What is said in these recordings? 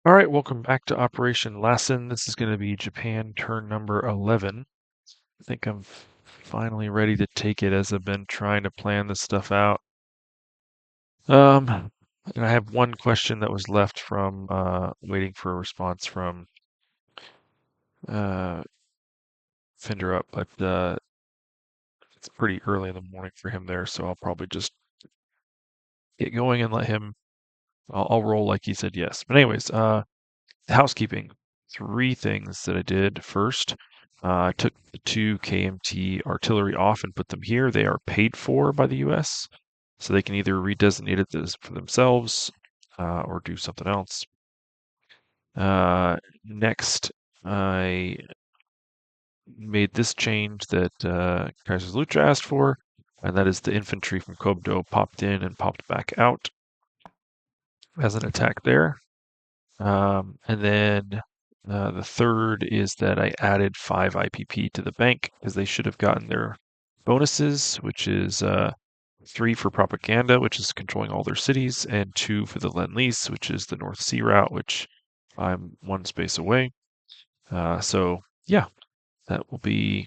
All right, welcome back to Operation LASSEN. This is going to be Japan turn number 11. I think I'm finally ready to take it as I've been trying to plan this stuff out. And I have one question that was left from waiting for a response from uh, Finderup, but it's pretty early in the morning for him there, so I'll probably just get going and let him. I'll roll like he said yes. But anyways, housekeeping. Three things that I did. First, I took the two KMT artillery off and put them here. They are paid for by the US, so they can either redesignate it for themselves or do something else. Next, I made this change that Kaiserslautern asked for, and that is the infantry from Kobdo popped in and popped back out as an attack there. And then the third is that I added 5 IPP to the bank because they should have gotten their bonuses, which is 3 for propaganda, which is controlling all their cities, and 2 for the Lend-Lease, which is the North Sea route, which I'm 1 space away. So yeah, that will be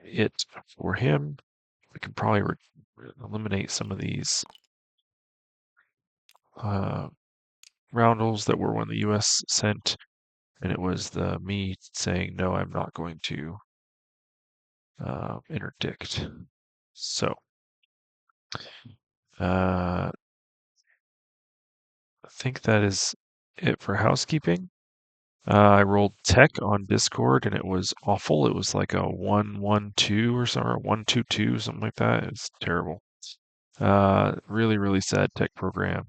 it for him. We can probably eliminate some of these roundels that were when the US sent, and it was me saying, no, I'm not going to interdict. So, I think that is it for housekeeping. I rolled tech on Discord and it was awful. It was like a 112 or something, or 122, something like that. It was terrible. Really, really sad tech program.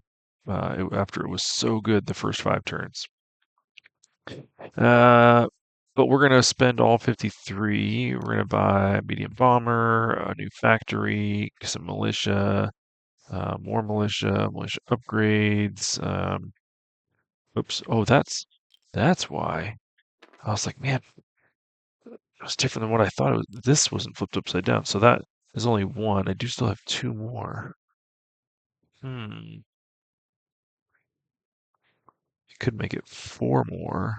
After it was so good the first 5 turns. Uh, but we're going to spend all 53. We're going to buy a medium bomber, a new factory, some militia, more militia upgrades. Oops. Oh, that's why. I was like, man, it was different than what I thought it was. This wasn't flipped upside down. So that is only 1. I do still have 2 more. Hmm. You could make it 4 more.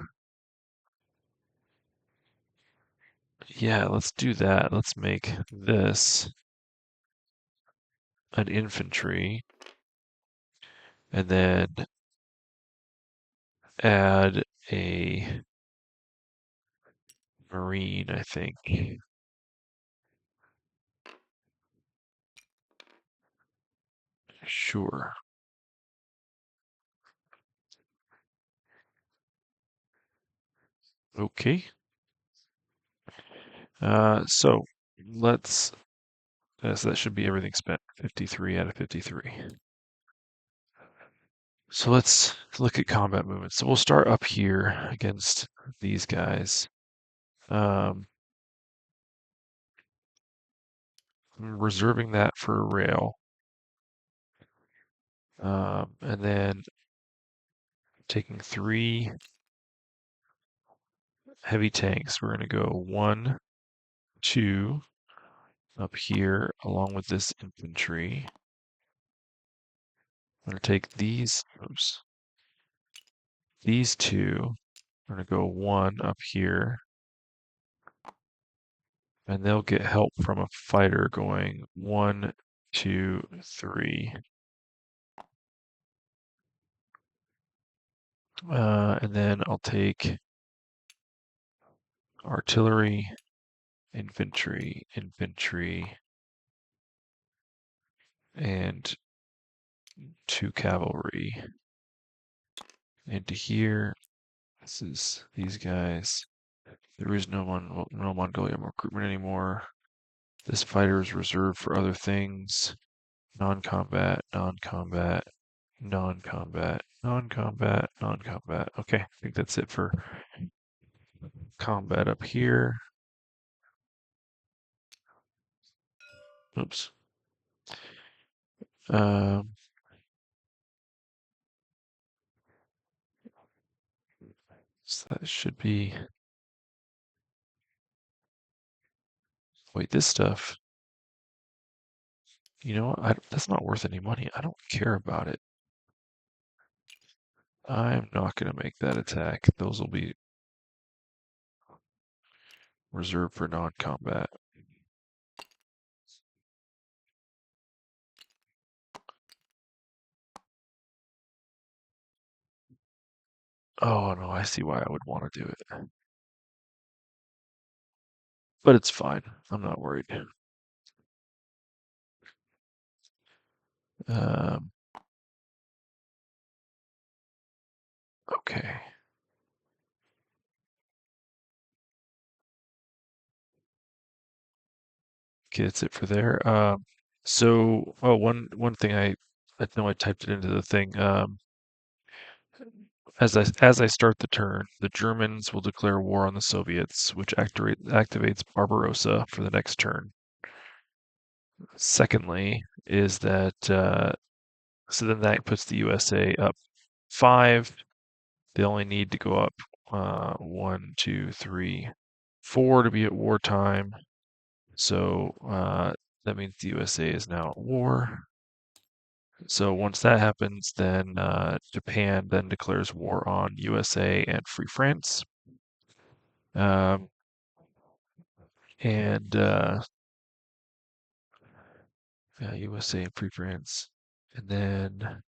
Yeah, let's do that. Let's make this an infantry and then add a marine, I think. Sure. Okay. So let's, so that should be everything spent. 53 out of 53. So let's look at combat movements. So we'll start up here against these guys. I'm reserving that for rail. And then taking 3 heavy tanks. We're going to go 1, 2 up here along with this infantry. I'm going to take these, oops, these 2. I'm going to go 1 up here. And they'll get help from a fighter going 1, 2, 3. And then I'll take artillery, infantry, and 2 cavalry into here. This is these guys. There is no Mongolian recruitment anymore. This fighter is reserved for other things. Non-combat, non-combat, non-combat, non-combat, non-combat. Okay, I think that's it for combat up here. Oops. Um, so that should be. Wait, this stuff. You know what? That's not worth any money. I don't care about it. I'm not going to make that attack. Those will be reserved for non-combat. Oh no, I see why I would want to do it. But it's fine. I'm not worried. Um, okay. Okay, that's it for there. So, oh, one thing I know I typed it into the thing. As I start the turn, the Germans will declare war on the Soviets, which activates Barbarossa for the next turn. Secondly, is that so then that puts the USA up 5. They only need to go up 1, 2, 3, 4 to be at wartime. So that means the USA is now at war. So once that happens, then Japan then declares war on USA and Free France. Um, and yeah, USA and Free France. And then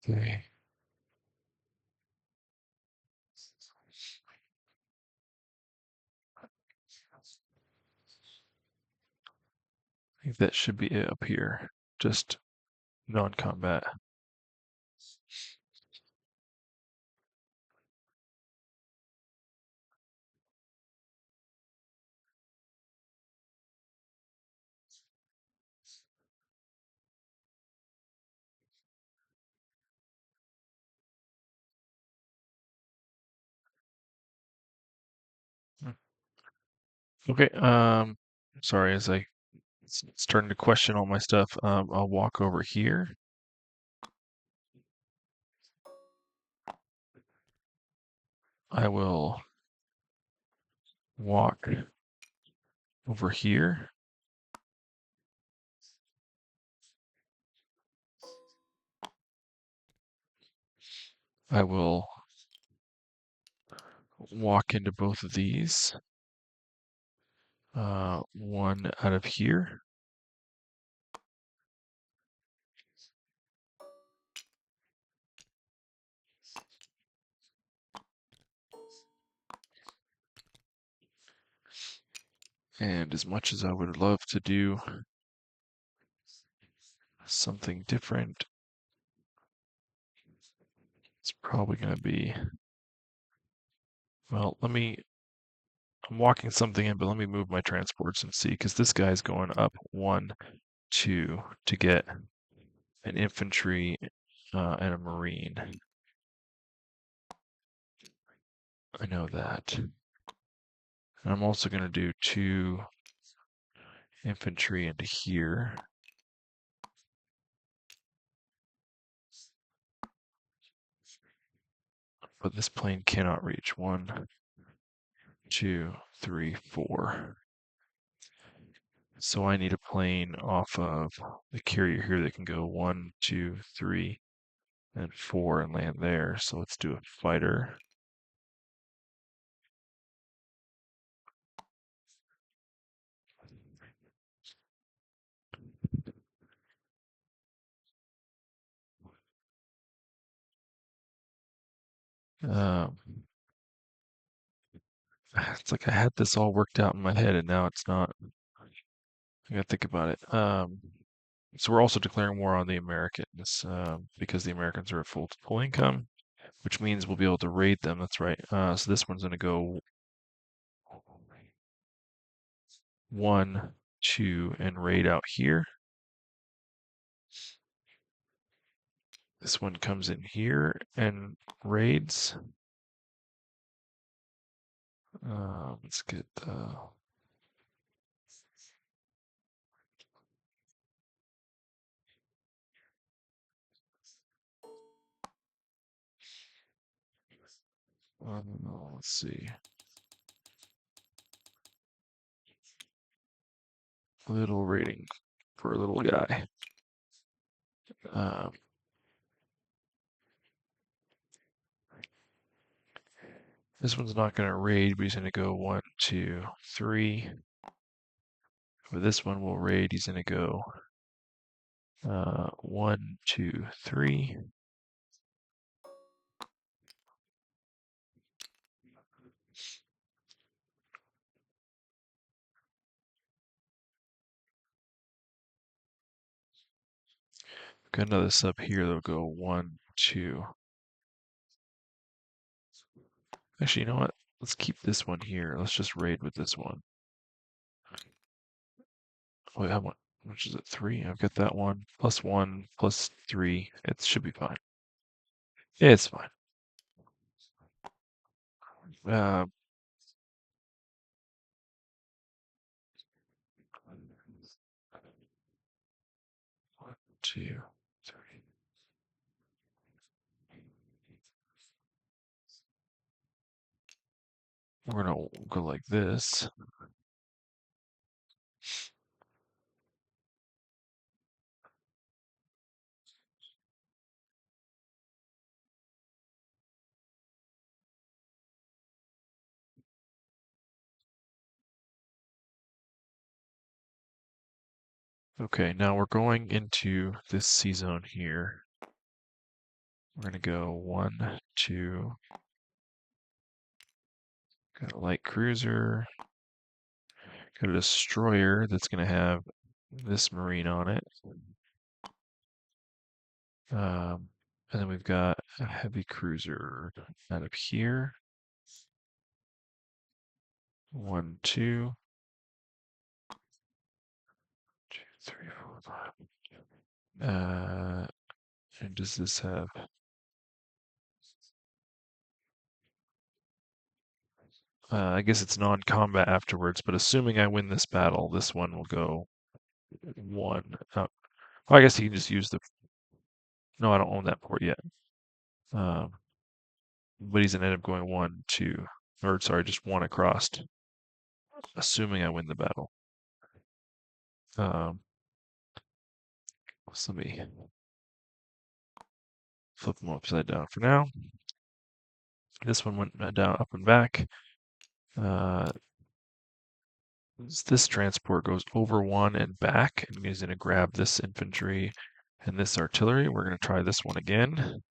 okay, I think that should be it up here. Just non-combat. Hmm. Okay, sorry, as I starting to question all my stuff, I'll walk over here. I will walk over here. I will walk into both of these. One out of here. And as much as I would love to do something different, it's probably going to be, well, I'm walking something in, but let me move my transports and see, because this guy's going up 1, 2 to get an infantry and a marine. I know that. And I'm also going to do 2 infantry into here. But this plane cannot reach. 1, 2, 3, 4. So I need a plane off of the carrier here that can go 1, 2, 3, and 4 and land there. So let's do a fighter. Um, it's like I had this all worked out in my head and now it's not. I gotta think about it. So we're also declaring war on the Americans because the Americans are at full income, which means we'll be able to raid them. That's right. So this one's gonna go 1, 2, and raid out here. This one comes in here and raids. Let's get let's see. Little rating for a little guy. Um, this one's not going to raid, but he's going to go 1, 2, 3. For this one, we'll raid. He's going to go 1, 2, 3. Got another sub here that'll go 1, 2. Actually, you know what? Let's keep this one here. Let's just raid with this one. Wait, how much is it? 3? I've got that one. Plus 1, plus 3. It should be fine. Yeah, it's fine. Uh, 1, 2, 3. We're gonna go like this. Okay, now we're going into this C zone here. We're gonna go 1, 2. Got a light cruiser. Got a destroyer that's gonna have this marine on it. And then we've got a heavy cruiser out of here. 1, 2, 2, 3, 4, 5. And does this have? I guess it's non-combat afterwards, but assuming I win this battle, this one will go 1. Well, I guess you can just use the. No, I don't own that port yet. Um, but he's gonna end up going 1, 2, or sorry, just 1 across, assuming I win the battle. Um, so let me flip them upside down for now. This one went down, up and back. This transport goes over 1 and back, and he's going to grab this infantry and this artillery. We're going to try this one again.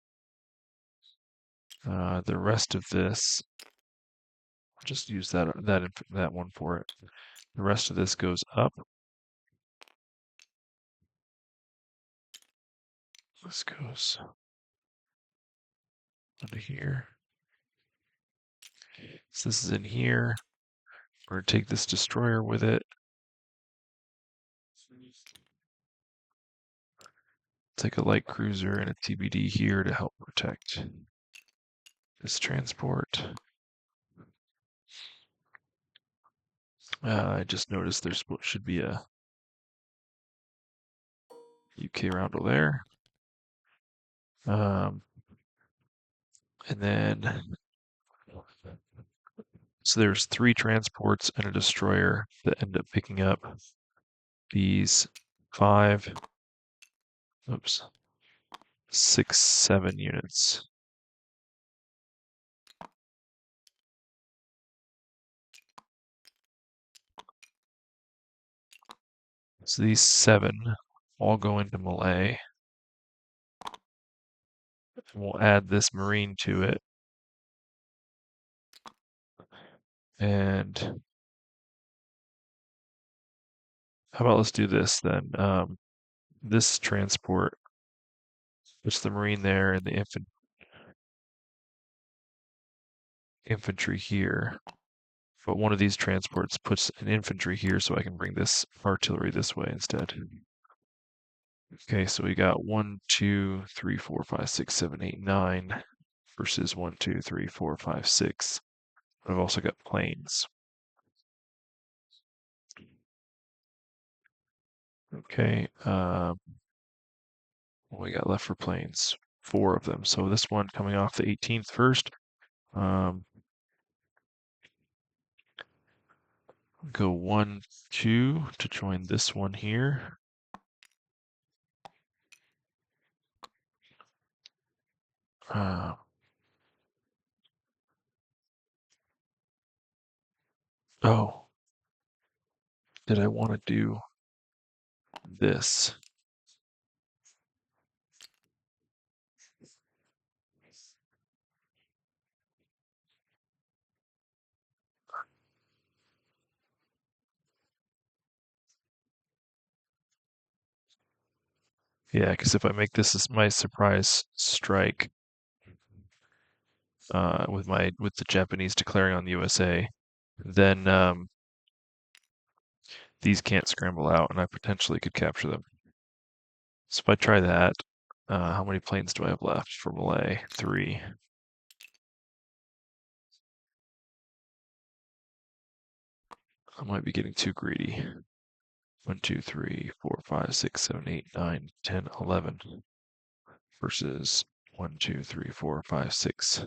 The rest of this, I'll just use that one for it. The rest of this goes up. This goes under here. So this is in here. We're going to take this destroyer with it. Take a light cruiser and a TBD here to help protect this transport. I just noticed there should be a UK roundel there. And then, so there's 3 transports and a destroyer that end up picking up these 5, oops, 6, 7 units. So these 7 all go into Malay. And we'll add this marine to it. And how about let's do this then? This transport puts the marine there and the infantry here. But one of these transports puts an infantry here so I can bring this artillery this way instead. Okay, so we got 1, 2, 3, 4, 5, 6, 7, 8, 9 versus 1, 2, 3, 4, 5, 6. I've also got planes. Okay, what we got left for planes? 4 of them. So this one coming off the 18th first. Um, go 1, 2 to join this one here. Uh, oh, did I want to do this? Yeah, because if I make this as my surprise strike, with the Japanese declaring on the USA, then these can't scramble out, and I potentially could capture them. So if I try that, how many planes do I have left for Malay? 3. I might be getting too greedy. 1, 2, 3, 4, 5, 6, 7, 8, 9, 10, 11 versus 1, 2, 3, 4, 5, 6.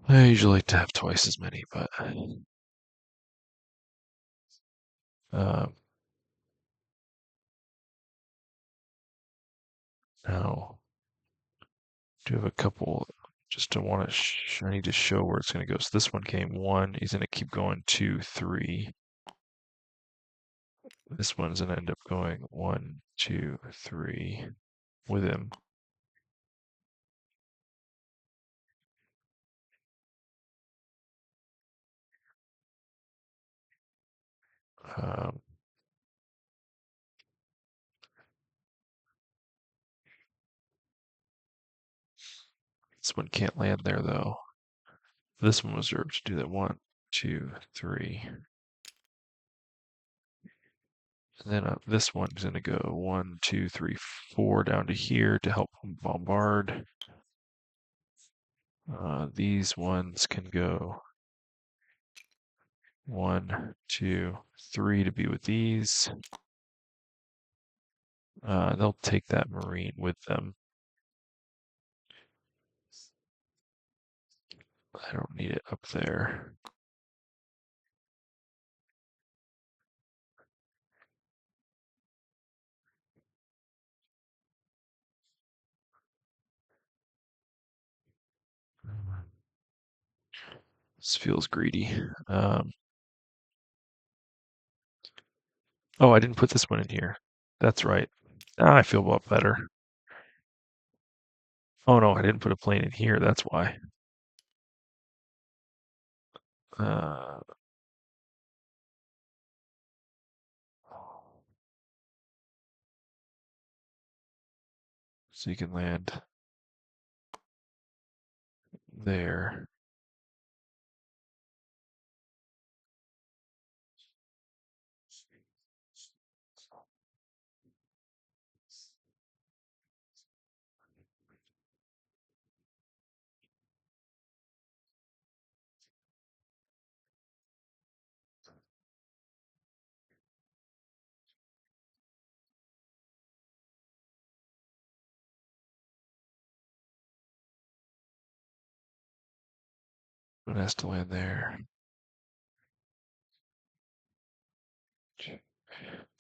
I usually like to have twice as many, but um, now do have a couple just to want to. I need to show where it's going to go. So this one came 1. He's going to keep going 2, 3. This one's going to end up going 1, 2, 3 with him. Um, this one can't land there though. This one was reserved to do that 1, 2, 3. And then this one's going to go 1, 2, 3, 4 down to here to help bombard. These ones can go 1, 2, 3 to be with these. They'll take that Marine with them. I don't need it up there. This feels greedy. Oh, I didn't put this one in here. That's right. I feel a lot better. Oh no, I didn't put a plane in here. That's why. Uh, so you can land there. One has to land there.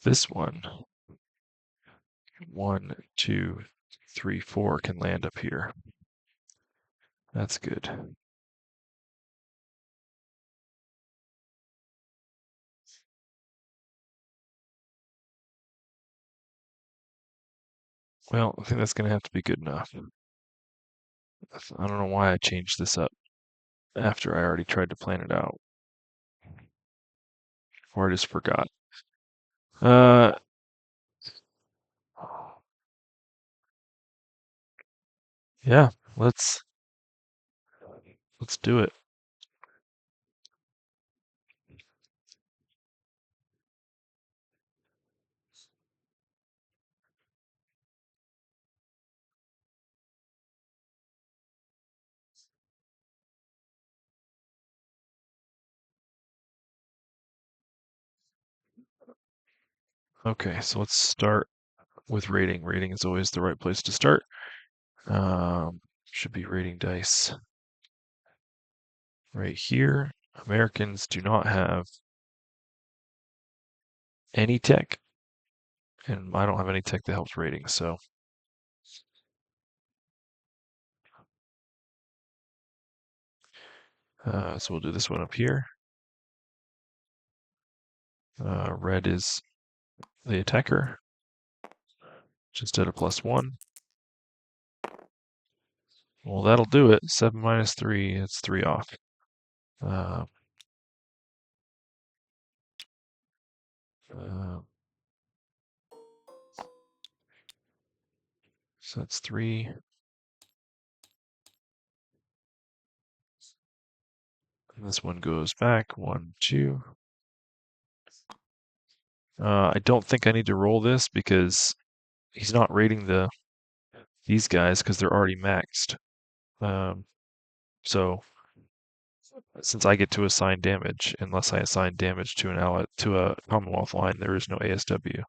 This one, 1, 2, 3, 4 can land up here. That's good. Well, I think that's going to have to be good enough. I don't know why I changed this up after I already tried to plan it out, or I just forgot. Uh, yeah, let's do it. Okay, so let's start with rating. Rating is always the right place to start. Should be rating dice right here. Americans do not have any tech, and I don't have any tech that helps rating, so we'll do this one up here. Red is the attacker, just at a +1. Well, that'll do it. 7 minus 3, it's 3 off. Uh, uh, so that's 3. And this one goes back. 1, 2. I don't think I need to roll this because he's not rating these guys because they're already maxed. So since I get to assign damage, unless I assign damage to an ally to a Commonwealth line, there is no ASW.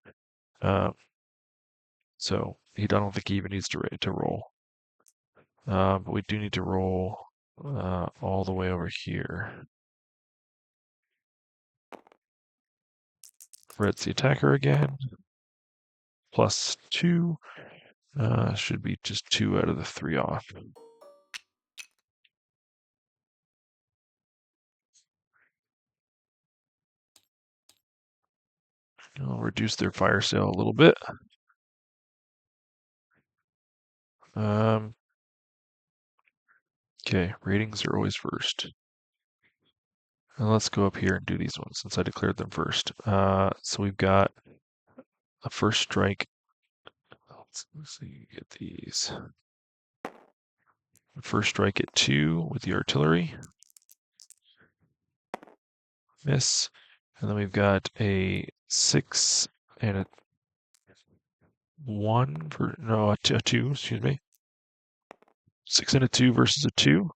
So I don't think he even needs to roll. But we do need to roll all the way over here. Red's the attacker again. +2. Should be just 2 out of the 3 off. I'll reduce their fire sale a little bit. Okay, ratings are always first. And let's go up here and do these ones since I declared them first. So we've got a first strike. Let's see, get these. First strike at 2 with the artillery. Miss. And then we've got a 6 and a 1 for no a 2, excuse me. 6 and a 2 versus a 2.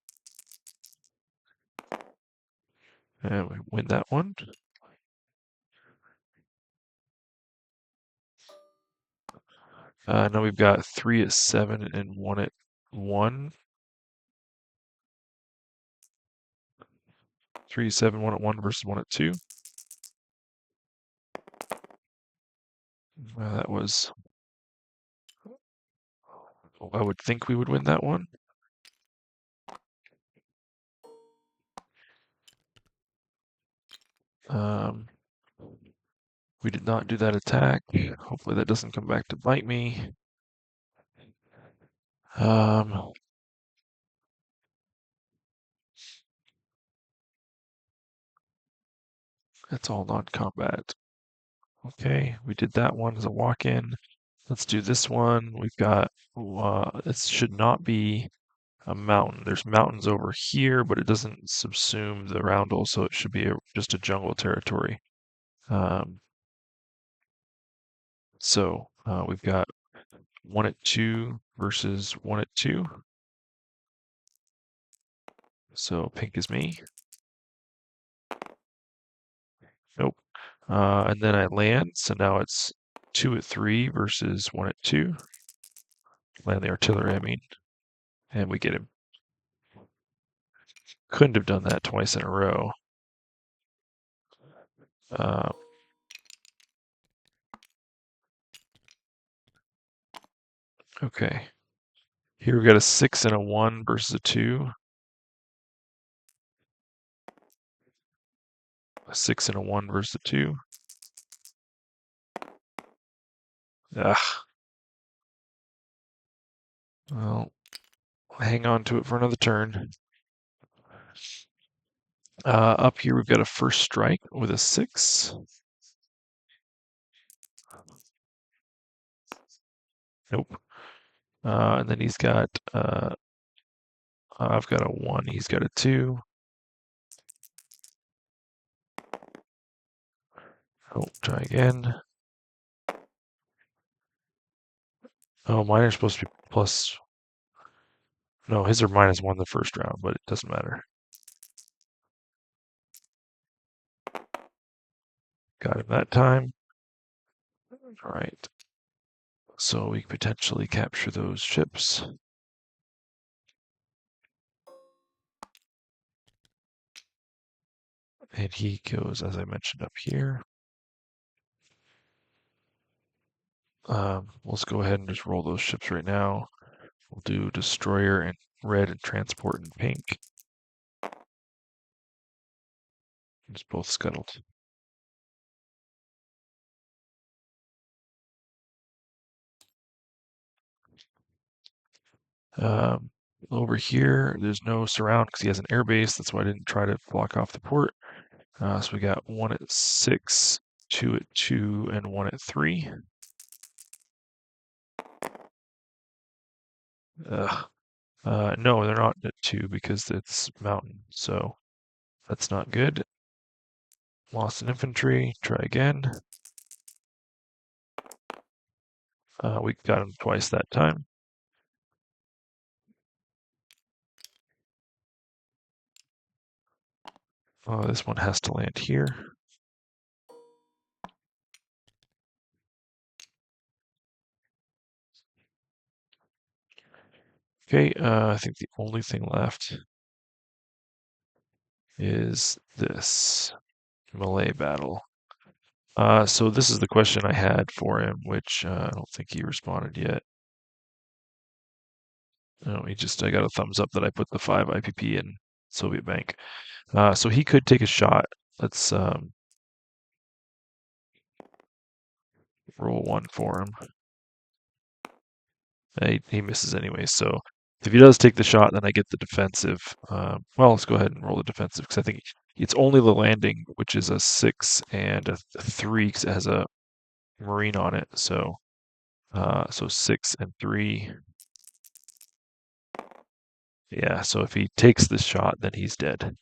And we win that one. Now we've got 3 at 7 and 1 at 1. 3 at 7, 1 at 1 versus 1 at 2. That was. I would think we would win that one. We did not do that attack. Hopefully that doesn't come back to bite me. That's all non-combat. Okay, we did that one as a walk-in. Let's do this one. We've got, it should not be a mountain. There's mountains over here, but it doesn't subsume the roundel, so it should be just a jungle territory. So we've got 1 at 2 versus 1 at 2. So pink is me. Nope. And then I land, so now it's 2 at 3 versus 1 at 2. Land the artillery, I mean. And we get him. Couldn't have done that twice in a row. Okay. Here we've got a 6 and a 1 versus a 2. A 6 and a 1 versus a 2. Ugh. Well, hang on to it for another turn. Up here we've got a first strike with a 6. Nope. And then he's got, I've got a 1, he's got a 2. Oh, try again. Oh, mine are supposed to be plus. No, his are -1 the first round, but it doesn't matter. Got him that time. All right. So we potentially capture those ships. And he goes, as I mentioned, up here. Let's go ahead and just roll those ships right now. We'll do destroyer in red and transport in pink. It's both scuttled. Um, Over here, there's no surround because he has an airbase. That's why I didn't try to block off the port. So we got one at 6, two at 2, and one at 3. Ugh. No, they're not at 2 because it's mountain. So that's not good. Lost an infantry. Try again. We got him twice that time. This one has to land here. Okay, I think the only thing left is this Malay battle. So this is the question I had for him, which I don't think he responded yet. No, I got a thumbs up that I put the 5 IPP in Soviet Bank. So he could take a shot. Let's roll 1 for him. He misses anyway, so if he does take the shot, then I get the defensive. Well, let's go ahead and roll the defensive because I think it's only the landing, which is a 6 and a 3 because it has a marine on it. So 6 and 3. Yeah, so if he takes this shot, then he's dead.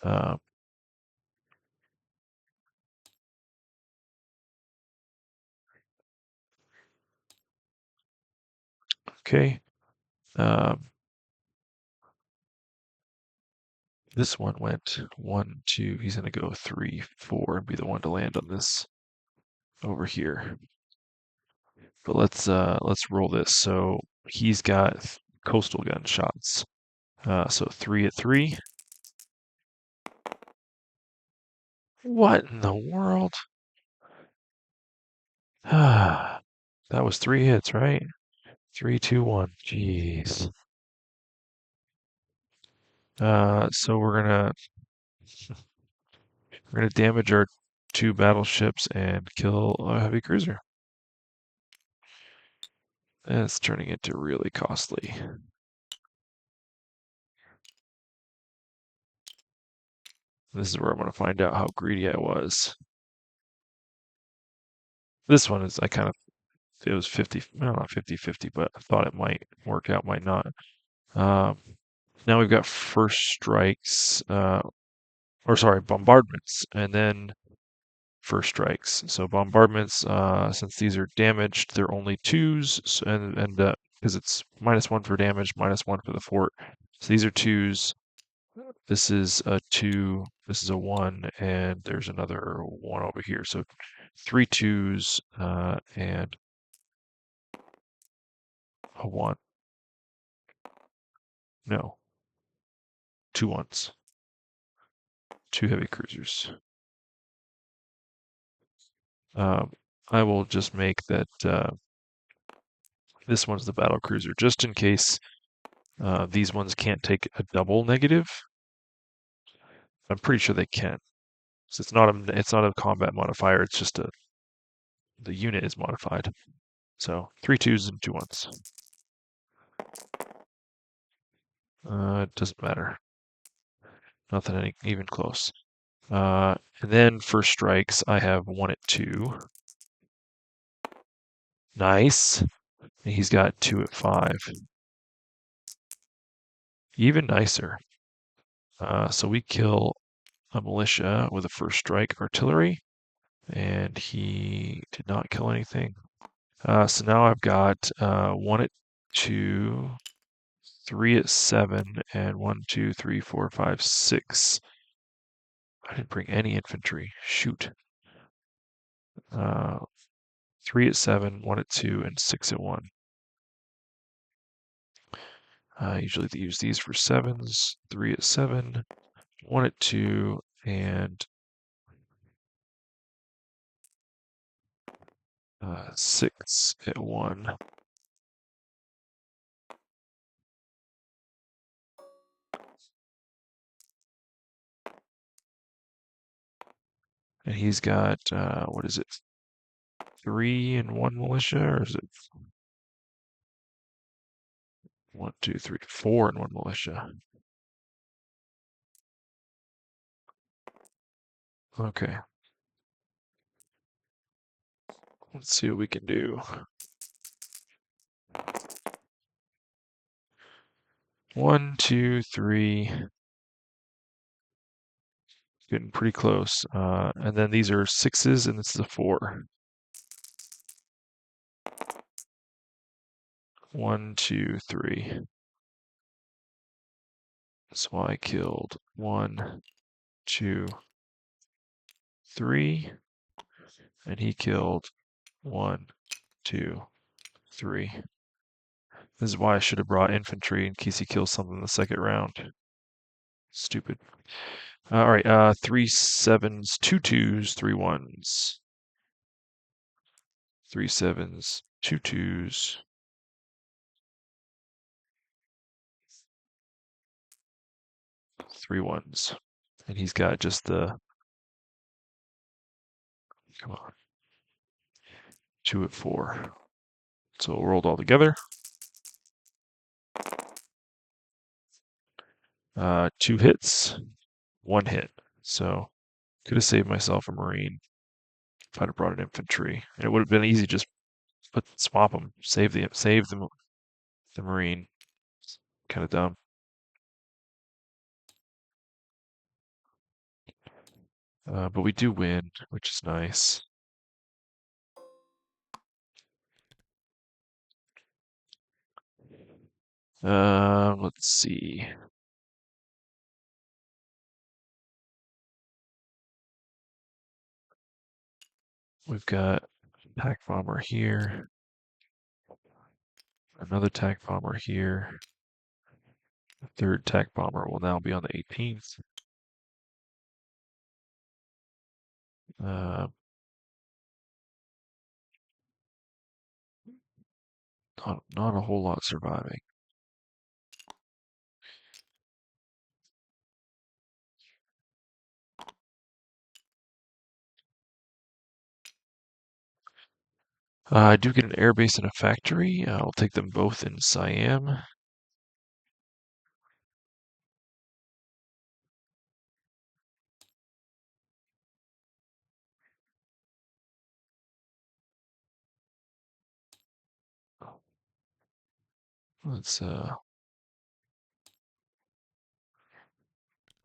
Um, okay. Um, this one went 1, 2. He's gonna go 3, 4, and be the one to land on this over here. But let's roll this. So he's got coastal gun shots. So 3 at 3. What in the world? That was 3 hits, right? 3, 2, 1. Jeez. So we're gonna damage our 2 battleships and kill a heavy cruiser. And it's turning into really costly. This is where I'm gonna find out how greedy I was. This one is it was 50, well, not 50-50, but I thought it might work out, might not. Um, Now we've got first strikes, or sorry, bombardments, and then first strikes. So bombardments, since these are damaged, they're only 2s, and because it's -1 for damage, -1 for the fort. So these are 2s. This is a 2. This is a 1, and there's another 1 over here. So 3 2s and a 1. No, 2 1s. 2 heavy cruisers. Um, I will just make that this one's the battle cruiser, just in case these ones can't take a double negative. I'm pretty sure they can. So it's not a combat modifier. It's just the unit is modified. So 3 2s and 2 1s. It doesn't matter. Nothing even close. And then first strikes, I have 1 at 2. Nice. And he's got 2 at 5. Even nicer. So we kill a militia with a first strike artillery, and he did not kill anything. So now I've got 1 at 2, 3 at 7, and 1, 2, 3, 4, 5, 6. I didn't bring any infantry. Shoot. Uh, 3 at 7, 1 at 2, and 6 at 1. Usually they use these for 7s, 3 at 7, 1 at 2, and 6 at 1. And he's got, what is it, 3 and 1 militia, or is it 1, 2, 3, 4 and 1 militia? Okay, let's see what we can do. 1, 2, 3, getting pretty close. And then these are 6s, and this is a 4. 1, 2, 3. So I killed 1, 2, 3, and he killed 1, 2, 3. This is why I should have brought infantry in case he kills something in the second round. Stupid. All right, 3 7s, 2 2s, 3 1s. 3 7s, 2 2s. 3 1s. And he's got just the, come on, 2 at 4. So we'll roll it all together. 2 hits, 1 hit. So could have saved myself a Marine if I'd have brought an infantry. And it would have been easy, just swap them, save the Marine. Kind of dumb. But we do win, which is nice. Let's see. We've got attack bomber here, another attack bomber here. The third attack bomber will now be on the 18th. Uh, not a whole lot surviving. I do get an airbase and a factory. I'll take them both in Siam.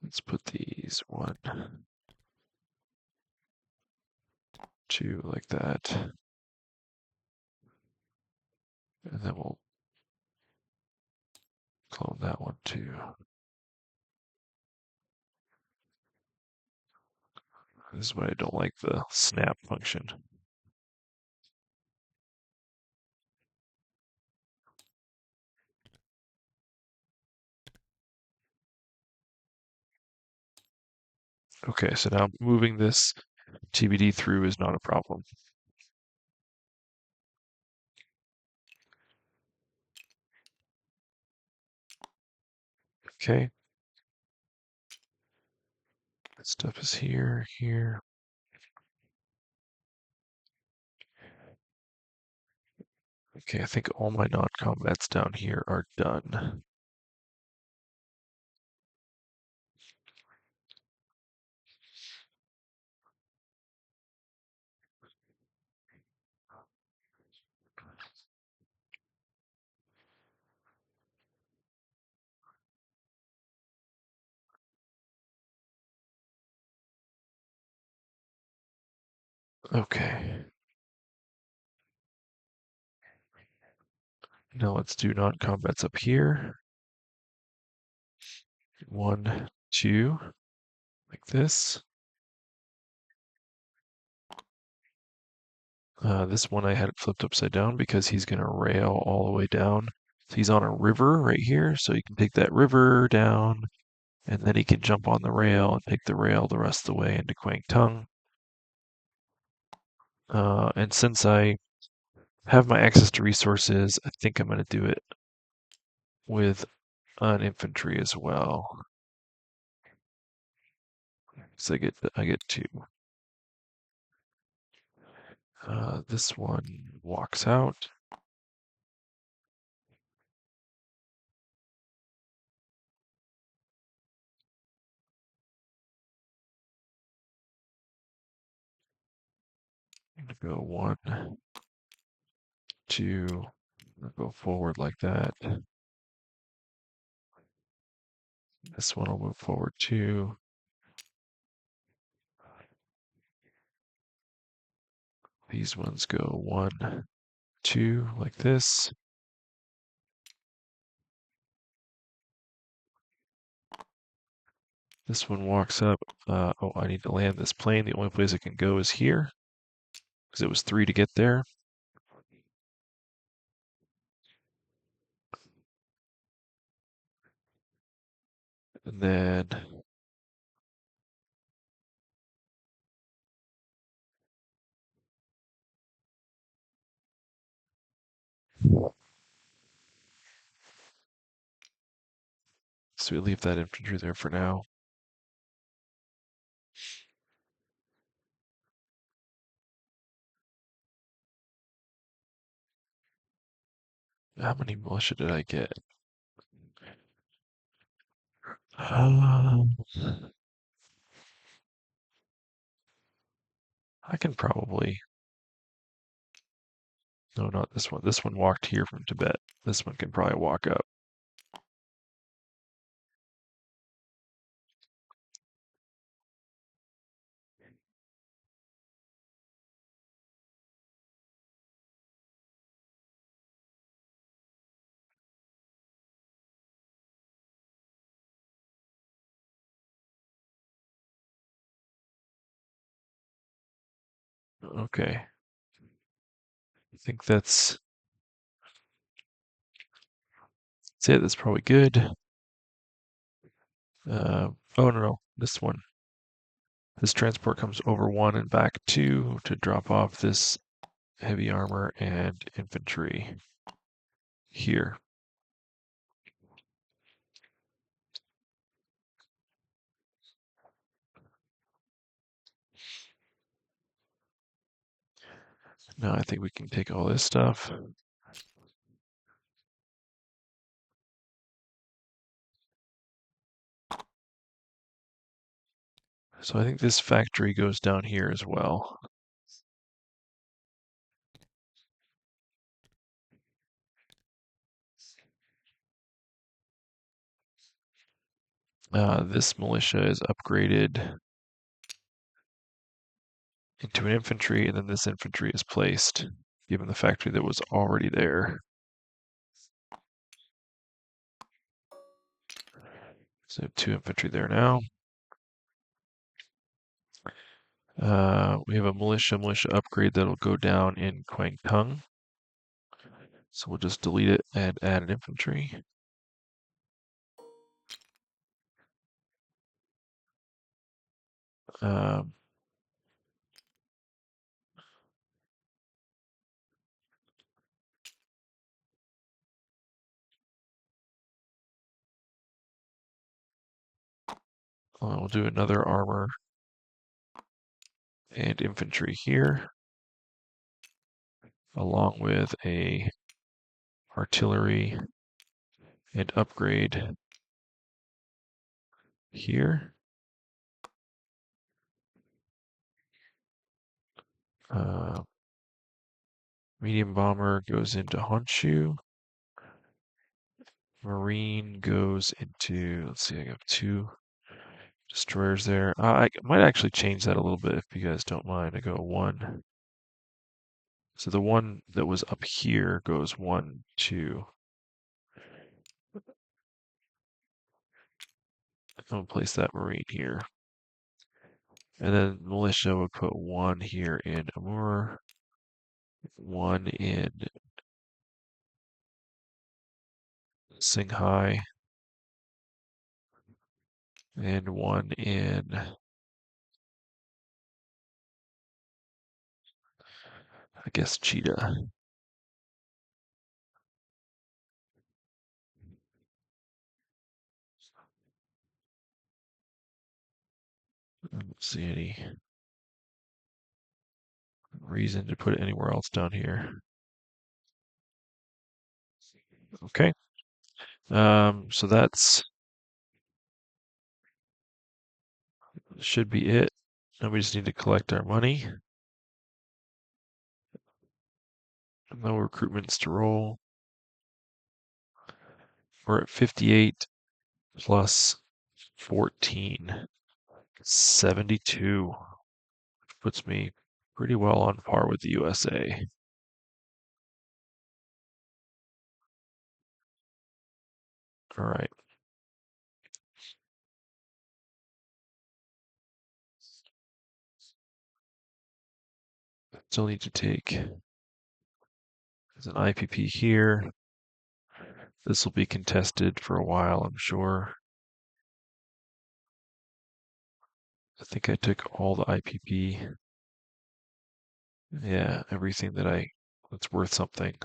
Let's put these 1, 2 like that, and then we'll clone that one too. This is why I don't like the snap function. Okay, so now moving this TBD through is not a problem. Okay. This stuff is here, here. Okay, I think all my non-combats down here are done. Okay. Now let's do non-combats up here. 1, 2, like this. This one I had it flipped upside down because he's going to rail all the way down. So he's on a river right here, so you can take that river down, and then he can jump on the rail and take the rail the rest of the way into Quang Tung. And since I have my access to resources, I think I'm going to do it with an infantry as well. So I get two. This one walks out. I'm gonna go 1, 2. I'll go forward like that. This one will move forward 2. These ones go 1, 2 like this. This one walks up. Oh, I need to land this plane. The only place it can go is here because it was 3 to get there. And then so we leave that infantry there for now. How many militia did I get? Um, I can probably. No, not this one. This one walked here from Tibet. This one can probably walk up. Okay. I think that's it. That's probably good. Oh no, this one. This transport comes over 1 and back 2 to drop off this heavy armor and infantry here. Now I think we can take all this stuff. So I think this factory goes down here as well. This militia is upgraded into an infantry, and then this infantry is placed, given the factory that was already there. So 2 infantry there now. We have a militia upgrade that'll go down in Quang Tung. So we'll just delete it and add an infantry. Um, we'll do another armor and infantry here, along with a artillery and upgrade here. Uh, medium bomber goes into Honshu. Marine goes into, let's see, I got 2 destroyers there. I might actually change that a little bit if you guys don't mind. I go 1. So the one that was up here goes 1, 2. I'll place that Marine here. And then militia would put 1 here in Amur. one in Shanghai, and one in, I guess, Cheetah. I don't see any reason to put it anywhere else down here. Okay. So that's should be it. Now we just need to collect our money. No recruitments to roll. We're at 58 plus 14. 72, which puts me pretty well on par with the USA. All right. Still need to take as an IPP here. This will be contested for a while, I'm sure. I think I took all the IPP. Yeah, everything that's worth something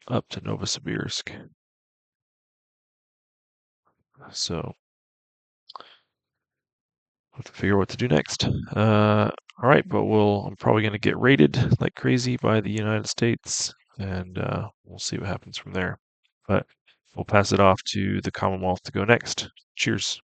up to Novosibirsk. So have to figure out what to do next. All right, but I'm probably going to get raided like crazy by the United States, and we'll see what happens from there. But we'll pass it off to the Commonwealth to go next. Cheers.